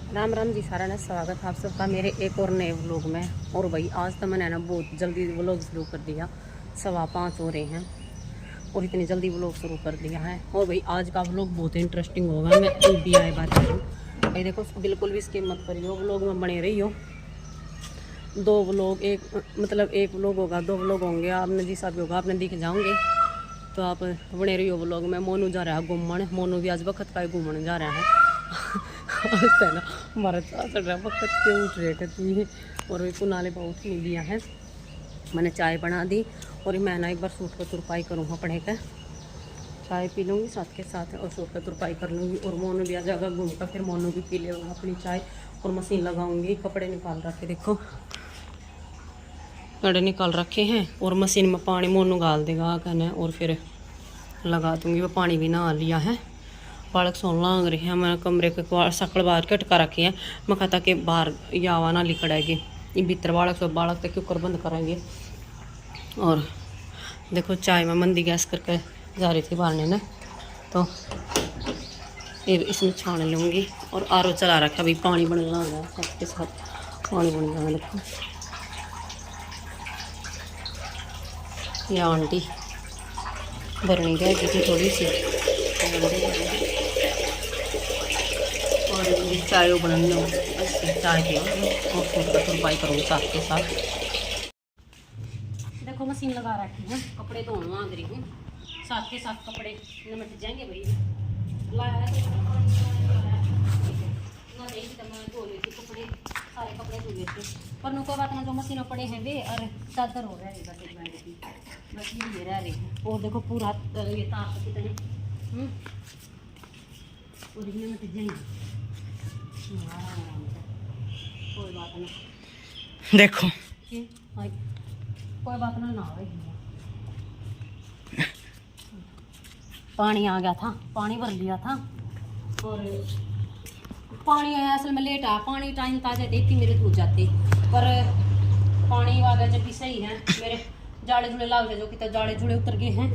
राम राम जी, सारा ने स्वागत है आप सबका मेरे एक और नए व्लॉग में। और भाई आज तो मैंने ना बहुत जल्दी व्लॉग शुरू कर दिया। 5:15 हो रहे हैं और इतनी जल्दी व्लॉग शुरू कर दिया है। और भाई आज का व्लॉग बहुत इंटरेस्टिंग होगा। मैं UBI बात करूँ भाई, देखो बिल्कुल भी स्किप मत करियो, व्लॉग में बने रही हो। 2 व्लॉग एक व्लॉग होगा, 2 व्लॉग होंगे, आपने जिस भी होगा आपने दिख जाओगे। तो आप बने रही हो व्लॉग में। मोनू जा रहा है घूमन, मोनू भी आज वक्त का ही घूमने जा रहा है। है ना, हमारा चल रहा वक्त के उठ रहे कहती है। और कुनाले बहुत नहीं दिया है, मैंने चाय बना दी और मैं ना एक बार सूट पर तुरपाई करूँगा, पढ़े कर चाय पी लूँगी साथ के साथ और सूट पर तुरपाई कर लूँगी। और मोनू भी आ जाएगा घूम कर, फिर मोनू भी पी लेगा अपनी चाय और मशीन लगाऊंगी। कपड़े निकाल रखे, देखो कपड़े निकाल रखे हैं और मशीन में पानी मोनू गाल देगा कहना, और फिर लगा दूँगी। वो पानी भी नहा लिया है। बालक सोन लांग रहे हैं, मैं कमरे के सकड़ बाहर के अटका रखी है। मैं कहता कि बाहर यावा ना लिखड़ेगी ये भीतर बालक सब बालक तक क्यों बंद करेंगे। और देखो चाय में मंदी गैस करके जा रही थी बालने ने, तो ये इसमें छान लूँगी। और RO चला रखा, अभी पानी बनने लगा है, सबके साथ पानी बन जाएगा। देखो ये आंटी भरनी रहेगी थी थोड़ी सी, और चाय बना लो, चाय पियो और सूट का तुरपाई करूँगी साथ के साथ। देखो मशीन लगा रखी है, कपड़े धोने मांग रही हूँ, साथ के साथ कपड़े निमट जाएंगे भाई। लाया तो मैं धो लेती कपड़े, सारे कपड़े धो लेती। पर नो कोई बात ना, जो मशीनों पड़े हैं वे और चादर हो रहा है बस ये रह रही है। और देखो पूरा ये तार कितने और ये निमट जाएंगे। कोई बात नहीं, देखो कोई बात ना पानी आ गया था, पानी भर लिया था। और पानी आया असल में लेट आया, पानी टाइम ताजा देती मेरे दूध जाते, पर पानी आ गया जब भी सही है। मेरे जाड़े जुड़े लाग गए, जो कि जाड़े जुड़े उतर गए हैं।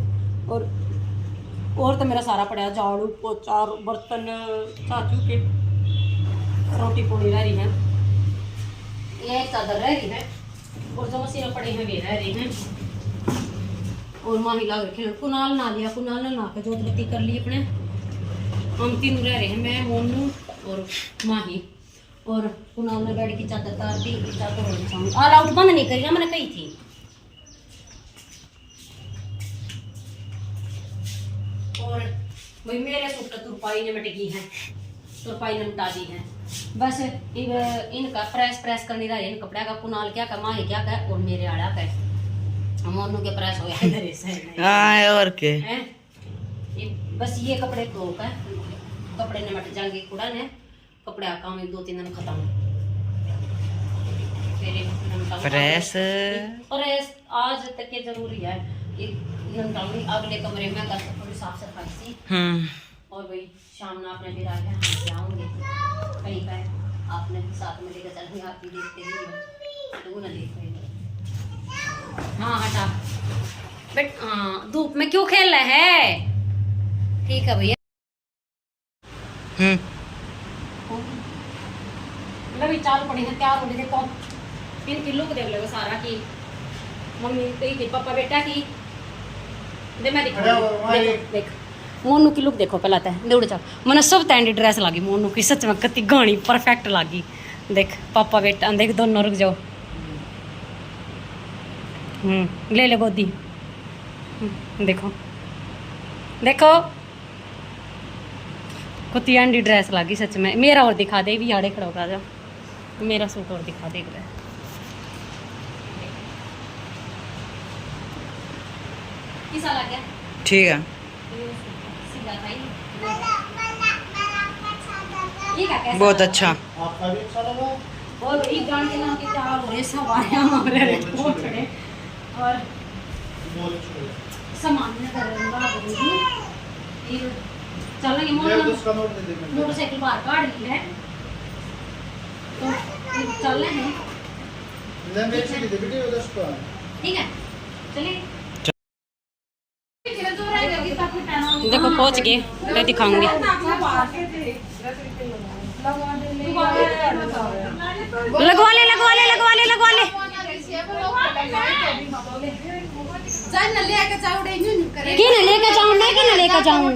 और तो मेरा सारा पड़ा, झाड़ू पोछा बर्तन चाचू के, रोटी पोनी रह रही है, ये एक चादर रह रही है और जो मशीन पड़े हैं वे रह रही हैं। और माही लाग रखे हैं, कुनाल ना लिया, कुनाल ने नहा के जोत बत्ती कर ली अपने। हम तीनों रह रहे हैं, मैं मोनू और माही। और कुनाल ने गाड़ी की चादर तार दी, चादर ऑल आउट बंद नहीं करी ना, मैंने कही थी। और भाई मेरे सूट तुरपाई ने मिट गई है, तुरपाई ने मिटा दी है। बस इनका प्रेस करनी रहा है, इन कपड़े का। कुनाल क्या का, माही क्या का और मेरे आड़ा का, मोनू के प्रेस हो गया और के बस ये कपड़े धो कर कपड़े निमट जाएंगे। कूड़ा ने कपड़े का काम 2-3 दिन खत्म। प्रेस आज तक के जरूरी है, अगले कमरे में कल थोड़ी साफ सफाई सी। और भाई शाम में आपने भी रात में आऊंगे कहीं पर, आपने साथ में लेकर चलेंगे, आप भी देखते ही तो ना देख। हाँ हटा बेट, हाँ धूप में क्यों खेल रहा है। ठीक है भैया। मतलब चाल पड़ी है, तैयार हो रही। देखो इनकी लुक देख लो सारा की, मम्मी कही थी पापा बेटा की दे, मैं देख मोनू की लुक देखो पहला तय दौड़ चल। मैंने सब तैंडी ड्रेस लगी मोनू की, सच में कति गानी परफेक्ट लगी। देख पापा बेटा देख दोनों रुक जाओ। ले ले गोदी। देखो देखो कुत्ती अंडी ड्रेस लगी सच में। मेरा और दिखा दे, भी आड़े खड़ा होगा जा, मेरा सूट और दिखा दे। किसा लग गया? ठीक है। बहुत अच्छा। आपका भी अच्छा लगा। और एक गान के नाम के चार हो रहे सब आए हमारे खड़े और सामान में चलेंगे। मोटरसाइकिल बाहर काट ली है तो चल रहे हैं। ठीक है चलिए। देखो पहुंच गए, मैं दिखाऊंगी। लगवा ले लगवा ले लगवा ले लगवा ले। कि न लेके जाऊं मैं कि न लेके जाऊं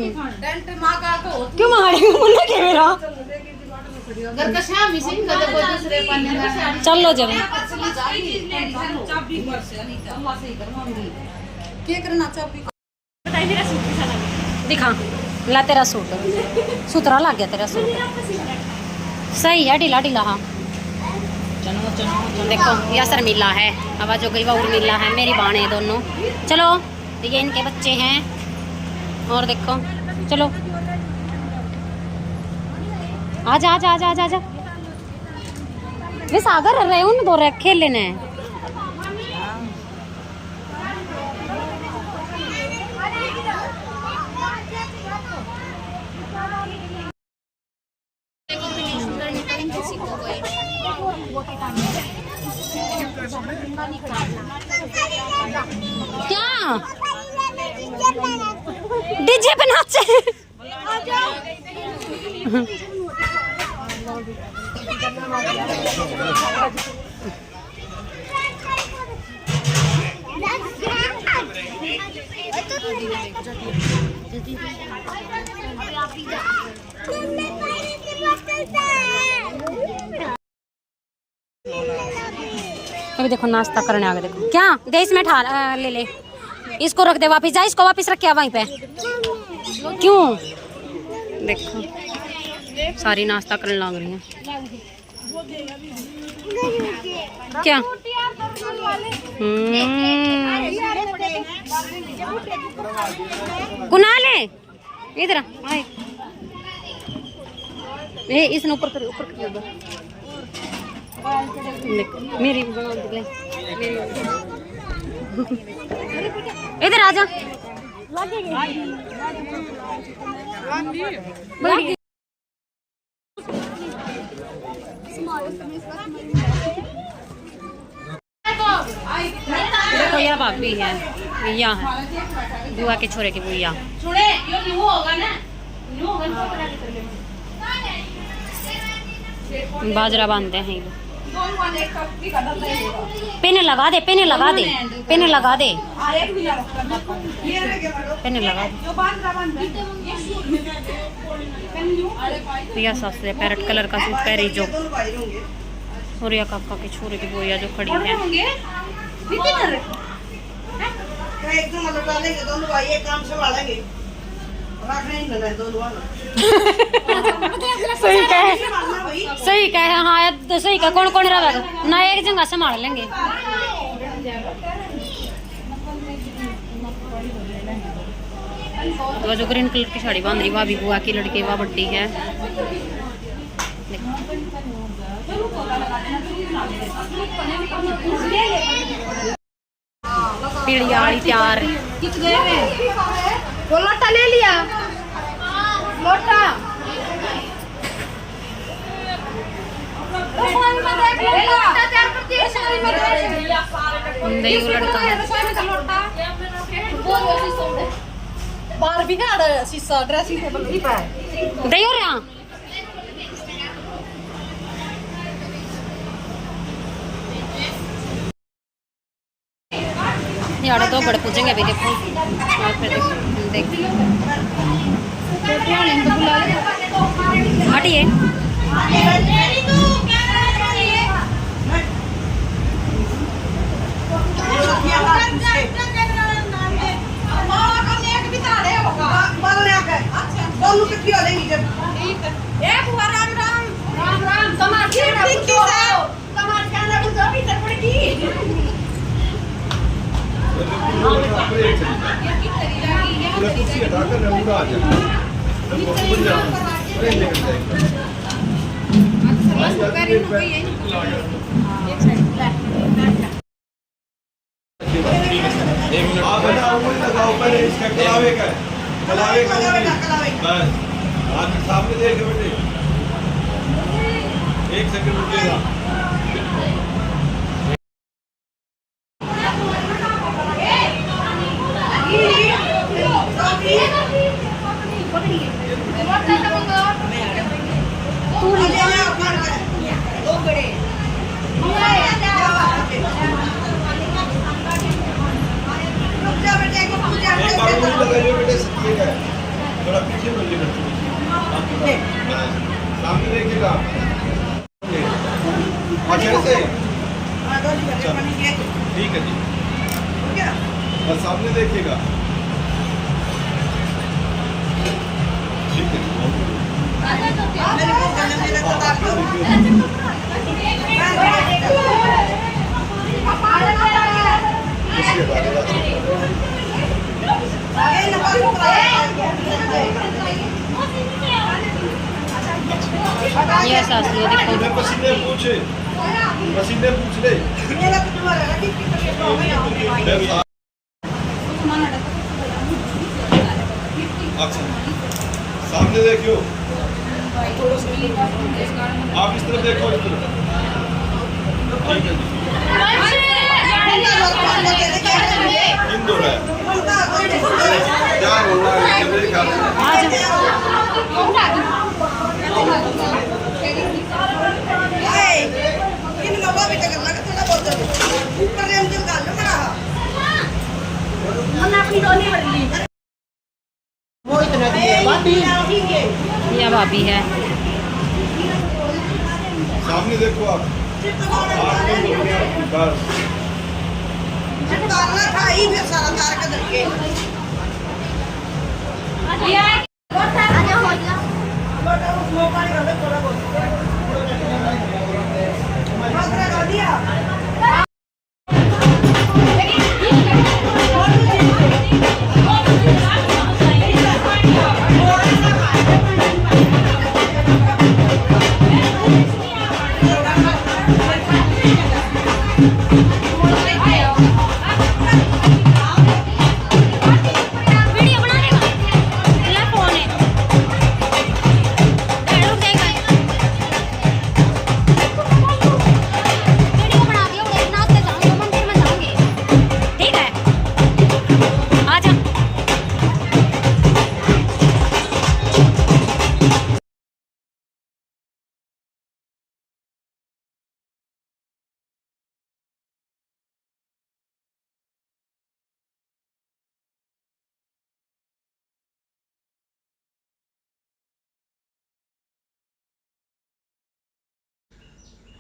क्यों मारेगा मुन्ना के मेरा चलो जब दिखा ला तेरा सूट सुथरा लग गया तेरा सूट सही है ढीला ढीला। हाँ देखो यह शर्मिला है अब जो गई वो उर्मिला है मेरी बाण है दोनों। चलो ये इनके बच्चे हैं और देखो चलो आजा आजा आजा आजा आजा वे सागर रहे उन दो रखे खेल लेने क्या डीजे पे नाचे अभी देखो नाश्ता करने आ गए। देखो क्या दे इसमें ले ले इसको रख दे वापिस जा इसको वापिस रख के वहीं पे क्यों। देखो सारी नाश्ता करने लग रही हैं क्या। कुनाल है इधर आए इसने ऊपर कर मेरी इधर आ जा देखो यह भाभी है भैया है बुआ के छोरे की भैया बाजरा बांधते हैं पेन लगा दे पेन लगा दे पेन लगा दे पेन लगा दे भैया सास से पैरेट कलर का सूट पहरी जो सूर्या काका के छोरे की बोया जो खड़ी है। सही कहे हाँ तो सही कहे कौन कौन रहा ना एक जगह संभाल लेंगे। तो जो ग्रीन कलर की साड़ी बांध रही वह भी बुआ की लड़की वह बड्डी है। पीड़िया वाली तैयार वो लोटा ले लिया लोटा बाहर भी ना शीशा ड्रेसिंग टेबल भी पाए दे हो रहा यार तो बड़े पूछेंगे अभी देखो और फिर देख हटिए एक सेकंड रुकिएगा। सामने देखिएगा। अच्छा ऐसे ठीक है जी, बस सामने देखिएगा। ठीक है ये सासू देखो पसीने पूछ ले। अच्छा सामने देखियो, आप इस तरफ देखो, इस तरफ। ठीक है जी, इंदौर है क्या बोल रहा है मेरे ख्याल से। ये भाभी है। सामने देखो आप बस।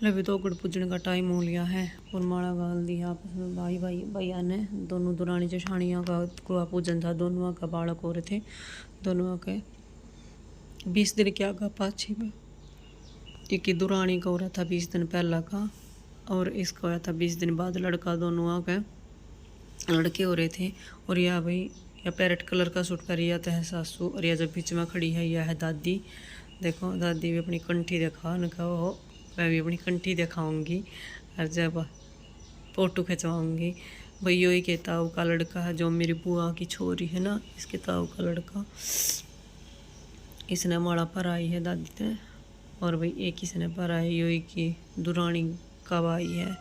अभी तो गुड़ पूजन का टाइम हो लिया है और माला गाल दिया आपस में भाई भैया ने। दोनों दुरानी जेठानियों का कुआ पूजन था, दोनों का बालक हो रहे थे। दोनों के 20 दिन क्या का पाछी में, क्योंकि दुरानी का हो रहा था 20 दिन पहला का और इसका हो रहा था 20 दिन बाद लड़का। दोनों के लड़के हो रहे थे। और यह भाई या पैरेट कलर का सूट कर यह तो है सासू, और यह जब बीच में खड़ी है यह है दादी। देखो दादी भी अपनी कंठी दिखा, उनका वो मैं भी अपनी कंठी दिखाऊंगी और जब फ़ोटो खिंचवाऊंगी। भैया ही के ताऊ का लड़का है जो मेरी बुआ की छोरी है ना, इसके ताऊ का लड़का। इसने माड़ा पर आई है दादी ने, और भाई एक इसने पर आई योई की दुरानी का भाई है,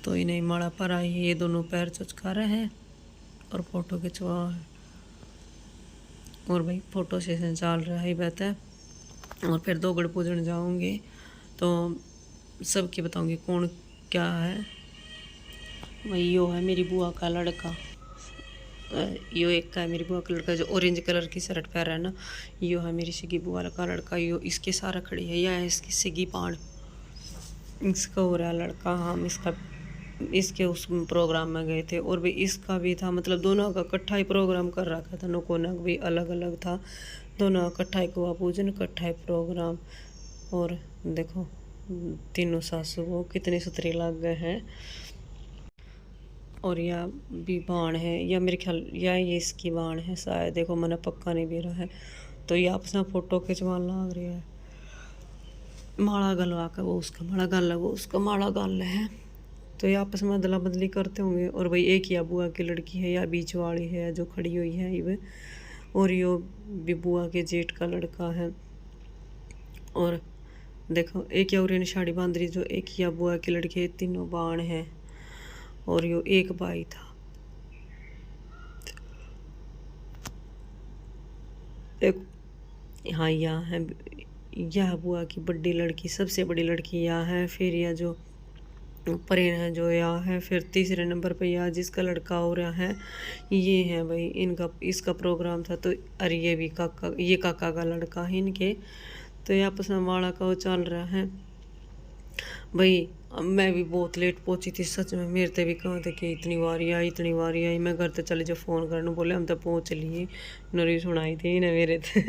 तो इन्हें माड़ा पर आई है। ये दोनों पैर चुचका रहे हैं और फ़ोटो खिंचवा है। और भाई फ़ोटो सेशन चल रहा है बता। और फिर दो गढ़ पूजन जाऊंगे तो सबके बताऊंगी कौन क्या है। भाई यो है मेरी बुआ का लड़का, यो एक का है मेरी बुआ का लड़का जो ऑरेंज कलर की शर्ट पहन रहा है ना, यो है मेरी सिगी बुआ का लड़का। यो इसके सारा खड़ी है, यह है इसकी सिगी पान, इसका हो रहा है लड़का। हम इसके उस प्रोग्राम में गए थे और भी इसका भी था, मतलब दोनों का इकट्ठा ही प्रोग्राम कर रखा था। नको नक भी अलग अलग था, दोनों इकट्ठा ही कुआ पूजन, इकट्ठा ही प्रोग्राम। और देखो तीनों सासू वो कितने सुथरे लग गए हैं। और यह भी बाण है, या मेरे ख्याल या ये इसकी बाण है शायद, देखो मैंने पक्का नहीं भी रहा है। तो ये आपस में फ़ोटो खिंचवाने लग रही है। माला गलवा कर वो उसका माला गाल है, वो उसका माला गाल है। तो ये आपस में अदला बदली करते होंगे। और भाई एक या बुआ की लड़की है या बीच वाली है जो खड़ी हुई है ये, और यो भी बुआ के जेठ का लड़का है। और देखो एक या उन्हें साड़ी बांध रही जो एक या बुआ की लड़की है, तीनों बाण है। और यो एक भाई था। एक हाँ यहाँ है, यह बुआ की बड़ी लड़की, सबसे बड़ी लड़की यहाँ है। फिर यह जो परेन है जो यहाँ है। फिर तीसरे नंबर पे यह जिसका लड़का हो रहा है ये है भाई इनका, इसका प्रोग्राम था। तो अरे ये भी काका, ये काका का लड़का है इनके। तो ये आपस में वाला का वो चल रहा है भाई। अब मैं भी बहुत लेट पहुंची थी सच में, मेरे ते भी कहाँ थे कि इतनी बारी आई। मैं घर ते चले जो फ़ोन करने बोले हम तो पहुँच लिए, नरी सुनाई थी ना मेरे थे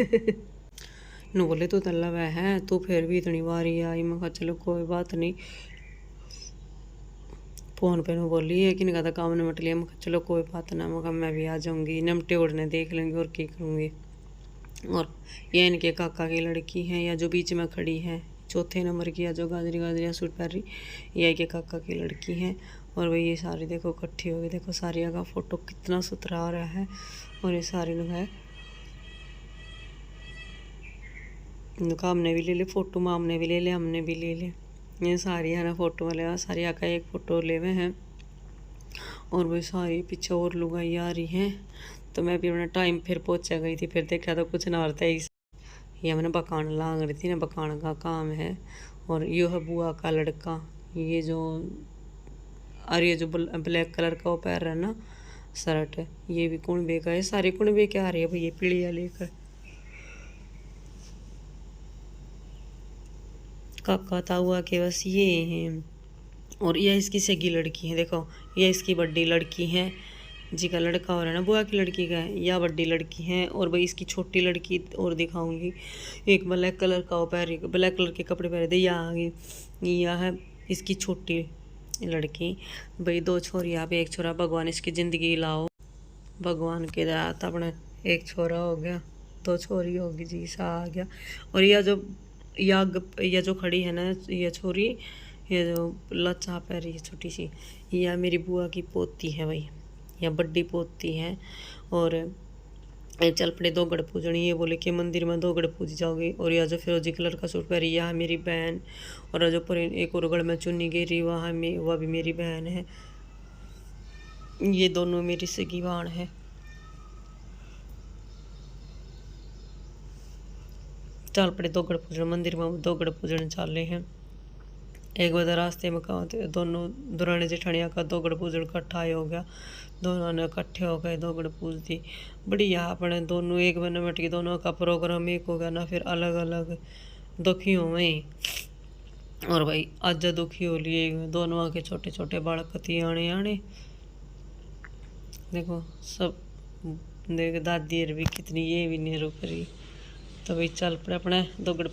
न बोले तू तल्ला वह है तू फिर भी इतनी बारी आई। मैं कहा चलो कोई बात नहीं, फ़ोन पे न बोली है कि नहीं कहता काम निमट लिया। मैं कहा चलो कोई बात ना, मैं कहा मैं भी आ जाऊँगी, निमटे उड़ने देख लेंगे और क्या करूँगी। और ये इनके काका की लड़की है, या जो बीच में खड़ी है चौथे नंबर की, या जो गाजरी सूट पहन रही, ये के काका की लड़की है। और भाई ये सारी देखो इकट्ठी हो गई, देखो सारिया का फ़ोटो कितना सुथरा आ रहा है। और ये सारे लोग है काम ने भी ले ले फ़ोटो, माम ने भी ले ले, हमने भी ले ले। ये सारी है ना फ़ोटो वाले, सारी आका एक फ़ोटो ले हुए हैं। और भाई सारी पीछे और लुगाई आ रही हैं। तो मैं भी अपना टाइम फिर पहुँचा गई थी, फिर देखा तो कुछ ना होता ही। ये मैंने बकान लांग रही थी ना, बकान का काम है। और ये है बुआ का लड़का, ये जो और ये जो ब्लैक कलर का वो पहन रहा है ना शर्ट, ये भी कुणबे का है। सारे कुणबे के आ रही है भाई, ये पीड़िया लेकर। काका ताऊआ के बस ये हैं। और यह इसकी सगी लड़की है, देखो यह इसकी बड़ी लड़की है जी का लड़का हो रहा है ना, बुआ की लड़की का है, या बड़ी लड़की है। और भाई इसकी छोटी लड़की और दिखाऊंगी, एक ब्लैक कलर का वो पहन, ब्लैक कलर के कपड़े पहने थे, या आगे यह है इसकी छोटी लड़की। भाई दो छोरी यहाँ पे, एक छोरा, भगवान इसकी ज़िंदगी लाओ, भगवान के दात अपने एक छोरा हो गया, दो छोरी होगी जी, सा आ गया। और यह जो खड़ी है ना यह छोरी, ये जो लच्छा पह रही है छोटी सी, यह मेरी बुआ की पोती है भाई, या बड्डी पोती है। और ये चल पड़े दोगड़ पूजनी, ये बोले कि मंदिर में दोगड़ पूज जाओगे। और यह जो फिरोजी कलर का सूट पहरी, यह मेरी बहन। और जो पर एक और गढ़ में चुन्नी गिरी, वह भी मेरी बहन है। ये दोनों मेरी सगी बाण है। चल पड़े दोगड़ पूजन, मंदिर में दोगड़ पूजन चाले हैं। एक बार रास्ते में कहा थे दोनों दुरानी जेठानिया का दोगड़ पूजन इकट्ठा हो गया, दोनों ने इकट्ठे हो गए दोगड़ पूज दी। बढ़िया अपने दोनों एक महीने में के दोनों का प्रोग्राम एक हो गया ना, फिर अलग अलग दुखी हो गई। और भाई आज दुखी हो लिए दोनों के छोटे छोटे बालक कती आने देखो सब, देख दादी भी कितनी, ये भी नहीं रुक रही। तो भाई चल पड़े अपने दोगड़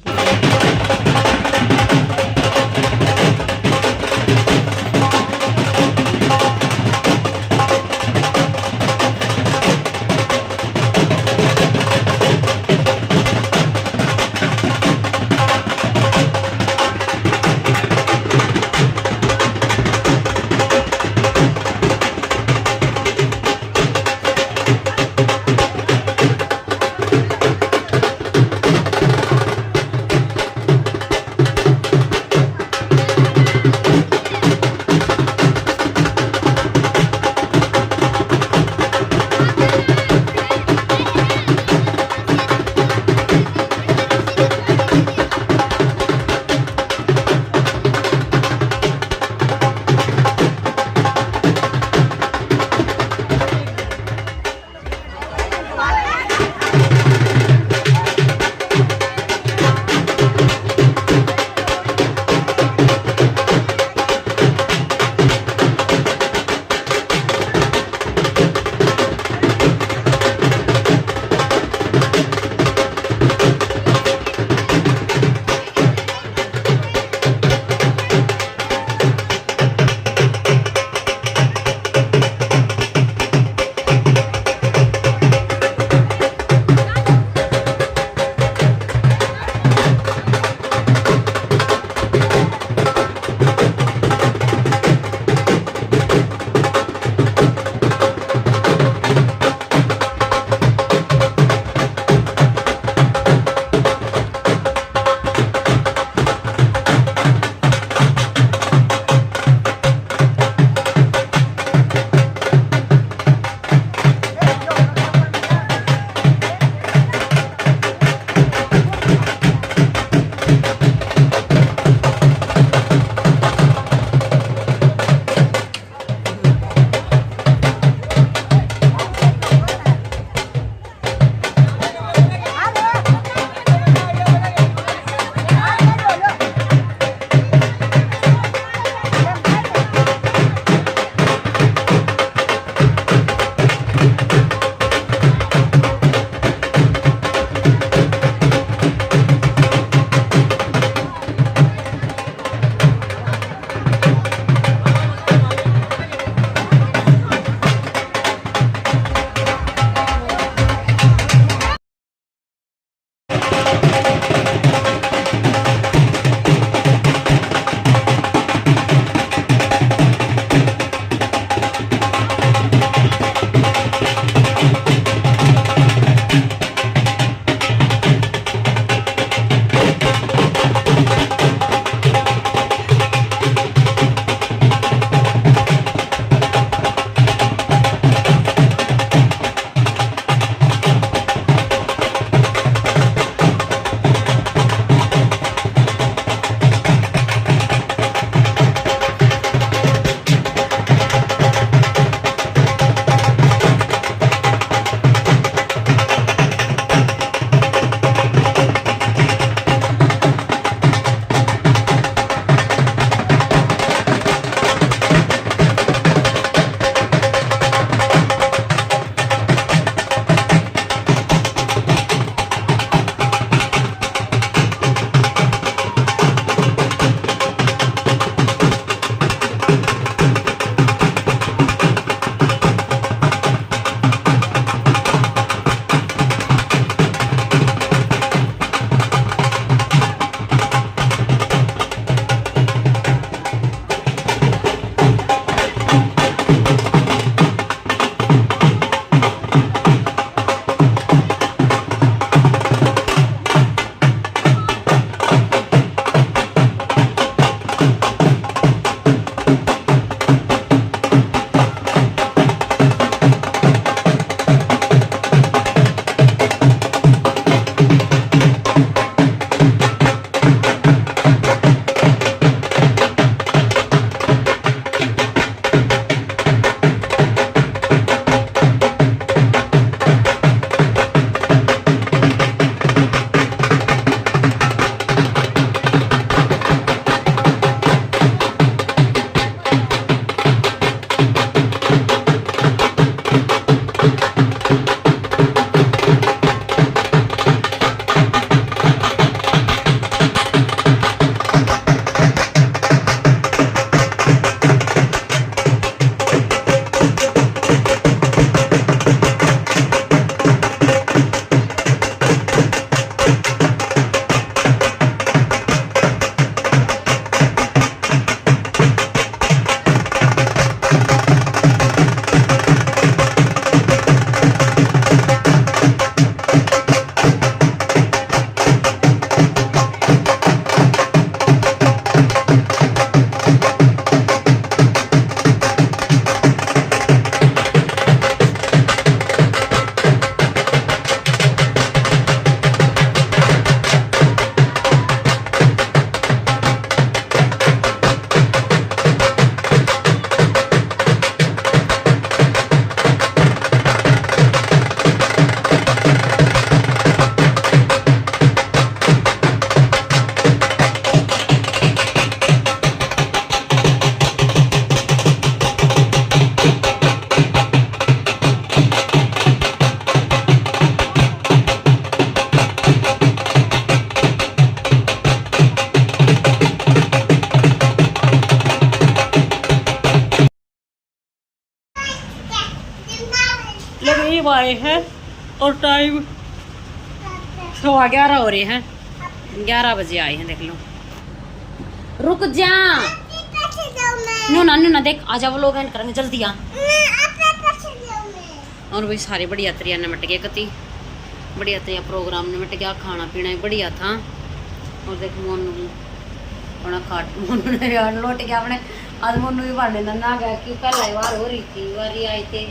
आए हैं और टाइम 11:15 हो रहे हैं। 11 बजे आए हैं, देख लो। रुक जा नूना नूना, देख आजा, वो लोग एंड करेंगे, जल्दी आ। और वही सारे बढ़िया तरिया निमट गए, कति बढ़िया तरिया प्रोग्राम निमट गया, खाना पीना भी बढ़िया था। और देख मोनू अपना खाट मोनू ने यार लौट गया अपने, आज मोनू भी भांडे ना गया कि पहला ही बार हो रही थी, बारी आए थे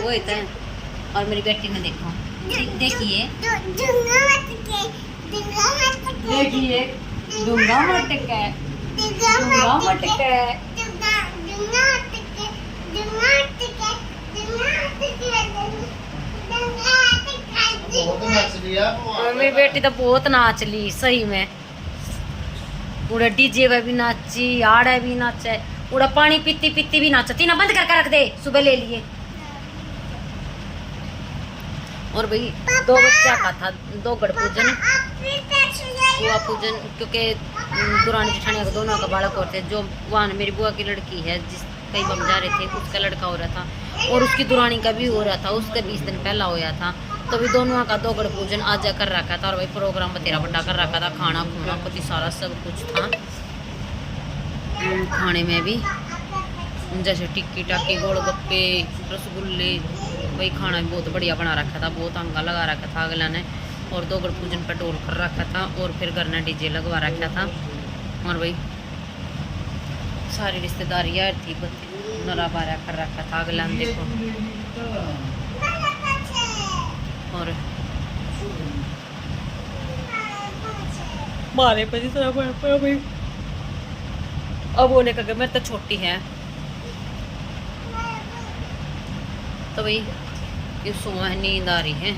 वो था। और मेरी बेटी ने देखो, देखिए देखिए डूंगा मटका, डूंगा मटका। मेरी बेटी तो बहुत नाच ली सही में, पूरा डीजे में भी नाची, आड़े भी नाचे, पूरा पानी पीती पीती भी नाचती ना, बंद करके रख दे, सुबह ले लिए। और भाई 2 बच्चा का था, 2 गढ़ पूजन, बुआ पूजन, क्योंकि दुरानी जेठानिया को दोनों का बालक होते, जो वहाँ मेरी बुआ की लड़की है जिस कहीं हम जा रहे थे, उसका लड़का हो रहा था और उसकी दुरानी का भी हो रहा था, उसका 20 दिन पहला होया था। तो भी दोनों का 2 गढ़ पूजन आज कर रखा था। और भाई प्रोग्राम बतेरा बड़ा कर रखा था, खाना खूना पति सारा सब कुछ था। खाने में भी जैसे टिक्की टाकी, गोलगप्पे, रसगुल्ले, वही खाना भी बहुत बढ़िया बना रखा था, बहुत अंगा लगा रखा था अगला ने। और 2 गढ़ पूजन पर टोल कर रखा था और फिर घर ने डीजे लगवा रखा था। और भाई सारी रिश्तेदारी यार थी, नरा बारा कर रखा था अगला ने, देखो। और मारे पर इतना बड़ा भाई, अब बोले का मेरे तो छोटी है, तो भाई ये सोना है, नींद आ रही है।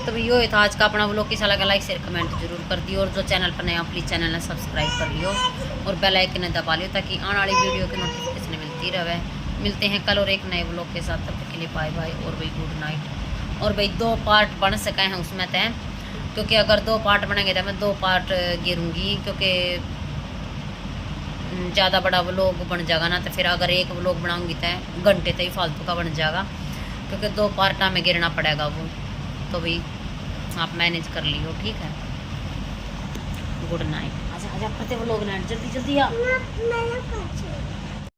तो भाई ये था आज का अपना व्लॉग, कैसा लगा लाइक शेयर कमेंट जरूर कर दियो। और जो चैनल पर नया प्लीज़ चैनल ने सब्सक्राइब कर लियो और बेल आइकन दबा लियो, ताकि आने वाली वीडियो की नोटिफिकेशन मिलती रहे। मिलते हैं कल और एक नए व्लॉग के साथ, तब तक के लिए बाय बाय और भाई गुड नाइट। और भाई 2 पार्ट बन सके हैं उसमें तय, क्योंकि अगर 2 पार्ट बनेंगे तो मैं 2 पार्ट गिरूँगी, क्योंकि ज़्यादा बड़ा व्लॉग बन जाएगा ना, तो फिर अगर एक व्लॉग बनाऊँगी तो घंटे तो ही फालतू का बन जाएगा, क्योंकि 2 पार्टा में गिरना पड़ेगा वो। तो भाई आप मैनेज कर लियो, ठीक है। Good night. आजा आजा करते व्लॉग नाइट, जल्दी जल्दी आ।